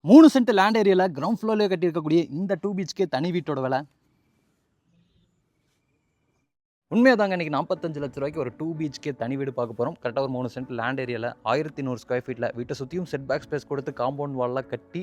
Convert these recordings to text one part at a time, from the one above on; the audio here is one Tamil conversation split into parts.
3 சென்ட் லேண்ட் ஏரியால கிரவுண்ட் ஃப்ளோர்லயே கட்டியிருக்கக்கூடிய இந்த 2 பிஹெச்கே தனி வீட்டோட விலை உண்மையாக தாங்க இன்றைக்கி 45 லட்ச ரூபாய்க்கு ஒரு 2 பிஹெச்கே தனி வீடு பார்க்க போகிறோம். கரெக்டாக ஒரு 3 சென்ட் லேண்ட் ஏரியாவில் 1100 ஸ்கொயர் ஃபீட்டில் வீட்டை சுற்றியும் செட் பேக் ஸ்பேஸ் கொடுத்து காம்பவுண்ட் வால்லாம் கட்டி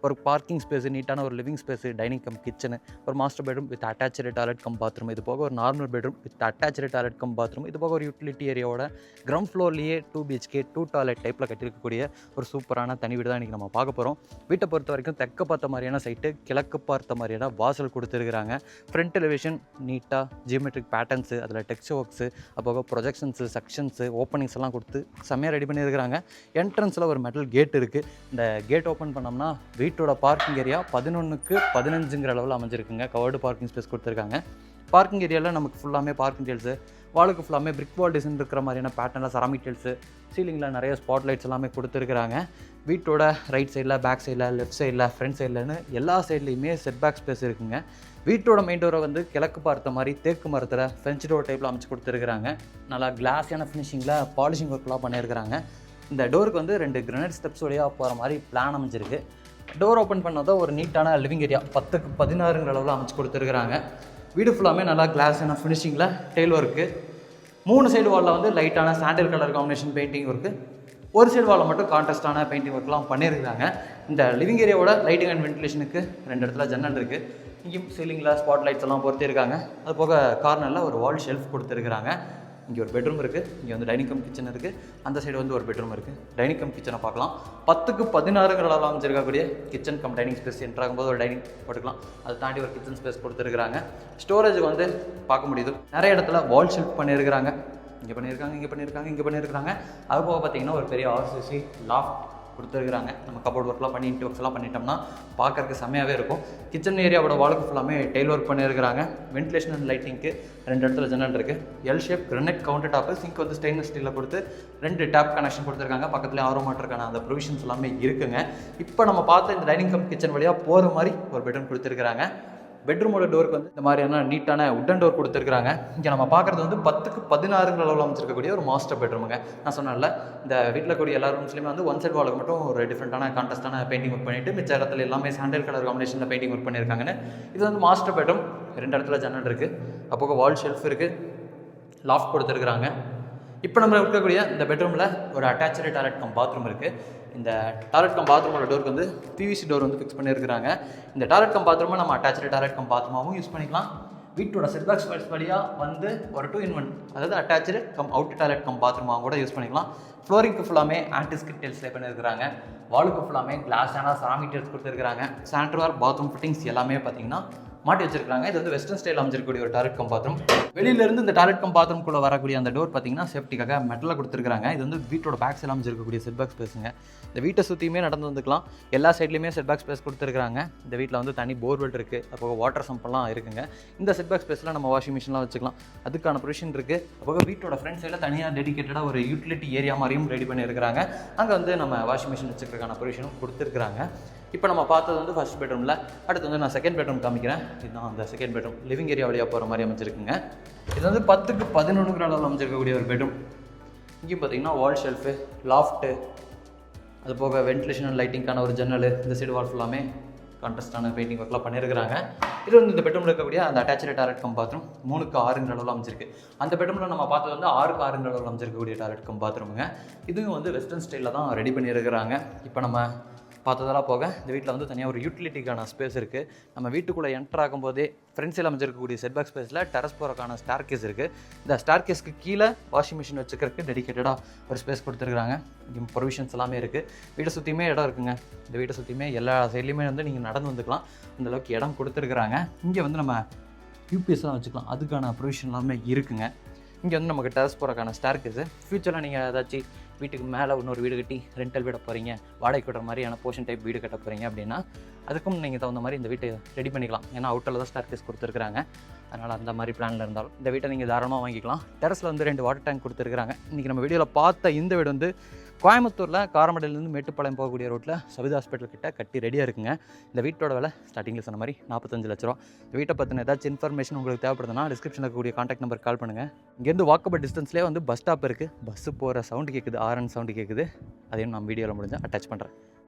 ஒரு பார்க்கிங் ஸ்பேஸ், நீட்டான ஒரு living space, dining cum kitchen, ஒரு master bedroom with attach toilet cum bathroom, இது போக ஒரு normal bedroom with attach toilet cum bathroom, இது போக ஒரு யூட்டிலிட்டி ஏரியாவோட கிரவுண்ட் ஃப்ளோர்லேயே 2 பிஹெச்கே 2 டாய்லெட் டைப்பில் கட்டியிருக்கக்கூடிய ஒரு சூப்பரான தனி வீடு தான் இன்றைக்கி நம்ம பார்க்க போகிறோம். வீட்டை பொறுத்த வரைக்கும் தெற்க பார்த்த மாதிரியான சைட்டு, கிழக்கு பார்த்த மாதிரியான வாசல் கொடுத்துருக்குறாங்க. ஃப்ரண்ட் எலிவேஷன் நீட்டாக ஜியோமெட்ரிக் பேட்டர்ன்ஸு, அதில் டெக்ஸ்சர் ஒர்க்ஸு, அப்போ ப்ரொஜெக்ஷன்ஸு, செக்ஷன்ஸு, ஓப்பனிங்ஸ் எல்லாம் கொடுத்து செம்மையாக ரெடி பண்ணியிருக்கிறாங்க. என்ட்ரன்ஸில் ஒரு மெட்டல் கேட் இருக்குது. இந்த கேட் ஓப்பன் பண்ணோம்னா வீட்டோட பார்க்கிங் ஏரியா 11க்கு 15ங்கிற அளவில் அமைஞ்சிருக்குங்க. கவர்டு பார்க்கிங் ஸ்பேஸ் கொடுத்துருக்காங்க. பார்க்கிங் ஏரியாவில் நமக்கு ஃபுல்லாமே பார்க்கிங் டீல்ஸு, வாலுக்கு ஃபுல்லாமே பிரிக் வால் டிசைன் இருக்கிற மாதிரியான பேட்டர்னில் செராமிக் டீல்ஸு, சீலிங்கில் நிறைய ஸ்பாட் லைட்ஸ் எல்லாமே கொடுத்துருக்குறாங்க. வீட்டோட ரைட் சைடில், பேக் சைடில், லெஃப்ட் சைடில், ஃப்ரண்ட் சைட்லன்னு எல்லா சைட்லேயுமே செட் பேக் ஸ்பேஸ் இருக்குங்க. வீட்டோட மெயின் டோரை வந்து கிழக்கு பார்த்த மாதிரி தேக்கு மரத்தில் ஃப்ரெஞ்ச் டோர் டைப்பில் அமைச்சு கொடுத்துருக்குறாங்க. நல்லா கிளாஸியான ஃபினிஷிங்கில் பாலிஷிங் ஒர்க்லாம் பண்ணியிருக்கிறாங்க. இந்த டோருக்கு வந்து 2 கிரனைட் ஸ்டெப்ஸ் வழியாக போகிற மாதிரி பிளான் அமைஞ்சிருக்கு. டோர் ஓப்பன் பண்ணாதான் ஒரு நீட்டான லிவிங் ஏரியா 10க்கு 16ங்கிற அளவில் அமைச்சு கொடுத்துருக்குறாங்க. வீடு ஃபுல்லாமே நல்லா கிளாஸான ஃபினிஷிங்கில் டெயில் ஒர்க்கு. 3 சைடு வாலில் வந்து லைட்டான சாண்டில் கலர் காம்பினேஷன் பெயிண்டிங் ஒர்க்கு, ஒரு சைடு வாலில் மட்டும் கான்ட்ராஸ்டான பெயிண்டிங் ஒர்க்லாம் பண்ணியிருக்காங்க. இந்த லிவிங் ஏரியாவோட லைட்டிங் அண்ட் வென்டிலேஷனுக்கு 2 இடத்துல ஜன்னல் இருக்குது. இங்கேயும் சீலிங்கில் ஸ்பாட் லைட்ஸ் எல்லாம் பொறுத்திருக்காங்க. அது போக கார்னரில் ஒரு வால் ஷெல்ஃப் கொடுத்துருக்குறாங்க. இங்கே ஒரு பெட்ரூம் இருக்குது. இங்கே வந்து டைனிங் கம் கிச்சன் இருக்குது. அந்த சைடு வந்து ஒரு பெட்ரூம் இருக்குது. டைனிங் கம் கிச்சனை பார்க்கலாம். 10க்கு 16ங்கிற அளவில் அமைச்சிருக்கக்கூடிய kitchen cum dining space. Entry ஆகும்போது ஒரு டைனிங் போட்டுக்கலாம். அதை தாண்டி ஒரு கிச்சன் ஸ்பேஸ் கொடுத்துருக்குறாங்க. ஸ்டோரேஜுக்கு வந்து பார்க்க முடியுது. நிறைய இடத்துல வால் ஷெல்ஃப் பண்ணியிருக்கிறாங்க. இங்கே பண்ணியிருக்காங்க, இங்கே பண்ணியிருக்காங்க, இங்கே பண்ணியிருக்காங்க. அது போக பார்த்திங்கன்னா ஒரு பெரிய ஆர்சிசி லாஃப்ட் கொடுத்துருக்குறாங்க. நம்ம கபோர்ட் ஒர்க்லாம் பண்ணி இன்ட்டு ஒர்க்ஸ்லாம் பண்ணிட்டோம்னா பார்க்கறதுக்கு செம்மையாகவே இருக்கும். கிச்சன் ஏரியாவோட வாலுக்கு ஃபுல்லாமே டைல் ஒர்க் பண்ணியிருக்கிறாங்க. வென்டிலேஷன் அண்ட் லைட்டிங்க்கு 2 இடத்துல ஜன்னல் இருக்குது. L shape granite counter top. Sink வந்து ஸ்டெயின்லெஸ் ஸ்டீலில் கொடுத்து 2 டேப் கனெக்ஷன் கொடுத்துருக்காங்க. பக்கத்துலேயே ஆரோ மாட்டருக்கான அந்த ப்ரொவிஷன்ஸ் எல்லாமே இருக்குங்க. இப்போ நம்ம பார்த்த இந்த டைனிங் கம் கிச்சன் வழியாக போகிற மாதிரி ஒரு பெட்ரூம் கொடுத்துருக்குறாங்க. பெட்ரூமோட டோருக்கு வந்து இந்த மாதிரியான நீட்டான உட்டன் டோர் கொடுத்துருக்காங்க. இங்கே நம்ம பார்க்குறது வந்து 10க்கு 16ங்கிற அளவில் அமைச்சிருக்கக்கூடிய ஒரு மாஸ்டர் பெட்ரூமுங்க. நான் சொன்னேன்ல, இந்த வீட்டில் கூடிய எல்லா ரூம்ஸ்லையுமே வந்து ஒன் சைட் வாலுக்கு மட்டும் ஒரு டிஃப்ரெண்ட்டான கான்ட்ராஸ்டான பெயிண்டிங் ஒர்க் பண்ணிவிட்டு மிச்ச இடத்துல எல்லாமே சாண்டல் கலர் காம்பினேஷனில் பெயிண்டிங் ஒர்க் பண்ணியிருக்காங்கன்னு. இது வந்து மாஸ்டர் பெட்ரூம். 2 இடத்துல ஜன்னல் இருக்குது. அப்போ வால் ஷெல்ஃப் இருக்குது. லாஃப்ட் கொடுத்துருக்குறாங்க. இப்போ நம்ம இருக்கக்கூடிய இந்த பெட்ரூமில் ஒரு அட்டாச்சு டாய்லெட் கம் பாத்ரூம் இருக்குது. இந்த டாய்லெட் கம் பாத்ரூமோட டோருக்கு வந்து பிவிசி டோர் வந்து ஃபிக்ஸ் பண்ணியிருக்கிறாங்க. இந்த டாய்லெட் கம் பாத்ரூமை நம்ம அட்டாச்சு டாய்லெட் கம் பாத்ரூமாகவும் யூஸ் பண்ணிக்கலாம். வீட்டோட செட்பேக் ஸ்பேஸ் வழியாக வந்து ஒரு 2-in-1, அதாவது attach cum out toilet cum பாத்ரூமாக கூட யூஸ் பண்ணிக்கலாம். ஃப்ளோரிங்க்கு ஃபுல்லாமே ஆன்டிஸ்கிட் டைல்ஸ் லே பண்ணியிருக்கிறாங்க. வாலுக்கு ஃபுல்லாமே கிளாஸான செராமிக் டைல்ஸ் கொடுத்துருக்காங்க. சானிட்டரி பாத்ரூம் ஃபிட்டிங்ஸ் எல்லாமே பார்த்தீங்கன்னா மாட்டி வச்சிருக்காங்க. இது வந்து வெஸ்டர்ன் ஸ்டைல் அமைச்சிருக்கக்கூடிய ஒரு டாய்லெட் கம் பாத்ரூம். வெளியிலேருந்து இந்த டாய்லெட் கம் பாத்ரூம்குள்ளே வரக்கூடிய அந்த டோர் பார்த்தீங்கன்னா சேஃப்டிக்காக மெட்டலில் கொடுத்துருக்காங்க. இது வந்து வீட்டோட பேக் சைடில் அமைச்சிருக்கக்கூடிய செட்பேக் ஸ்பேஸுங்க. இந்த வீட்டை சுற்றியுமே நடந்து வந்துக்கலாம். எல்லா சைட்லையுமே செட்பேக் ஸ்பேஸ் கொடுத்துருக்காங்க. இந்த வீட்டில் வந்து தனி போர்வெல் இருக்குது. அப்போ வாட்டர் சம்பெல்லாம் இருக்குங்க. இந்த செட்பேக் ஸ்பேஸில் நம்ம வாஷிங் மிஷின்லாம் வச்சுக்கலாம். அதுக்கான ப்ரொவிஷன் இருக்குது. அப்போ வீட்டோட ஃப்ரண்ட் சைடில் தனியாக டெடிகேட்டடாக ஒரு யூட்டிலிட்டி ஏரியா மாதிரியும் ரெடி பண்ணியிருக்கிறாங்க. அங்கே வந்து நம்ம வாஷிங் மிஷின் வச்சுக்கிறதுக்கான ப்ரொவிஷனும் கொடுத்துருக்குறாங்க. இப்போ நம்ம பார்த்தது வந்து ஃபர்ஸ்ட் பெட்ரூமில். அடுத்து வந்து நான் செகண்ட் பெட்ரூம் காமிக்கிறேன். இதுதான் அந்த செகண்ட் பெட்ரூம். லிவிங் ஏரியா வழியாக போகிற மாதிரி அமைச்சிருக்குங்க. இது வந்து 10க்கு 11ங்கிற அளவில் அமைச்சிருக்கக்கூடிய ஒரு பெட்ரூம். இங்கேயும் பார்த்தீங்கன்னா வால் ஷெல்ஃபு, லாஃப்ட்டு, அது போக வென்டிலேஷன் அண்ட் லைட்டிங்கான ஒரு ஜன்னல், இந்த சைடு வால் ஃபுல்லாமே கான்ட்ராஸ்டான பெயிண்டிங் ஒர்க்லாம் பண்ணியிருக்கிறாங்க. இது வந்து இந்த பெட்ரூமில் இருக்கக்கூடிய அந்த அட்டாச்சு டாய்லெட் கம் பாத்ரூம் 3க்கு 6ங்கிற அளவில் அமைச்சிருக்கு. அந்த பெட்ரூமில் நம்ம பார்த்தது வந்து 6க்கு 6ங்கிற அளவில் அமைச்சிருக்கக்கூடிய டாய்லெட் கம் பாத்ரூமுங்க. இதுவும் வந்து வெஸ்டர்ன் ஸ்டைலில் தான் ரெடி பண்ணியிருக்கிறாங்க. இப்போ நம்ம பார்த்ததெல்லாம் போக இந்த வீட்டில் வந்து தனியாக ஒரு யூட்டிலிட்டிக்கான ஸ்பேஸ் இருக்குது. நம்ம வீட்டுக்குள்ளே என்டர் ஆகும்போதே ஃப்ரண்ட் சைடில் அமைச்சிருக்கக்கூடிய செட்பேக் ஸ்பேஸில் டெரஸ் போகிறக்கான ஸ்டார் கேஸ் இருக்குது. இந்த ஸ்டார் கேஸ்க்கு கீழே வாஷிங் மிஷின் வச்சுக்கிறதுக்கு டெடிகேட்டடாக ஒரு ஸ்பேஸ் கொடுத்துருக்காங்க. இங்கே ப்ரொவிஷன்ஸ் எல்லாமே இருக்குது. வீட்டை சுற்றியுமே இடம் இருக்குங்க. இந்த வீட்டை சுற்றியுமே எல்லா சைட்லேயுமே வந்து நீங்கள் நடந்து வந்துக்கலாம். அந்தளவுக்கு இடம் கொடுத்துருக்குறாங்க. இங்கே வந்து நம்ம யூபிஎஸ்லாம் வச்சுக்கலாம். அதுக்கான ப்ரொவிஷன் எல்லாமே இருக்குங்க. இங்கே வந்து நமக்கு டெரஸ் போகிறக்கான ஸ்டார் கேஸு. ஃப்யூச்சரில் நீங்கள் ஏதாச்சும் வீட்டுக்கு மேலே இன்னொரு வீடு கட்டி ரெண்டல் விட போகிறீங்க, வாடகை விடுற மாதிரியான போர்ஷன் டைப் வீடு கட்ட போகிறீங்க அப்படின்னா அதுக்கும் நீங்கள் தகுந்த மாதிரி இந்த வீட்டை ரெடி பண்ணிக்கலாம். ஏன்னா அவுட்டரில் தான் ஸ்டார் கேஸ் கொடுத்துருக்குறாங்க. அதனால் அந்த மாதிரி பிளானில் இருந்தாலும் இந்த வீட்டை நீங்கள் தாராளமாக வாங்கிக்கலாம். டெரஸில் வந்து 2 வாட்டர் டேங்க் கொடுத்துருக்குறாங்க. இன்றைக்கி நம்ம வீடியோவில் பார்த்த இந்த வீடு வந்து கோயம்புத்தூரில் காரமடையிலேருந்து மேட்டுப்பாளையம் போகக்கூடிய ரோட்டில் சவிதா ஹாஸ்பிட்டல் கிட்ட கட்டி ரெடியாக இருக்குங்க. இந்த வீட்டோட விலை ஸ்டார்டிங்கில் சொன்ன மாதிரி 45 லட்ச ரூபா. இந்த வீட்டை பற்றின ஏதாச்சும் இன்ஃபர்மேஷன் உங்களுக்கு தேவைப்படுதுன்னா டிஸ்கிரிப்ஷனில் இருக்கக்கூடிய கான்டாக்ட் நம்பர் கால் பண்ணுங்கள். இங்கேருந்து வாக்கபிள் டிஸ்டன்ஸ்லேயே வந்து பஸ் ஸ்டாப் இருக்குது. பஸ்ஸு போகிற சவுண்டு கேட்குது, ஆர்என் சவுண்டு கேட்குது. அதையும் நான் வீடியோவில் முடிஞ்சால் அட்டாச் பண்ணுறேன்.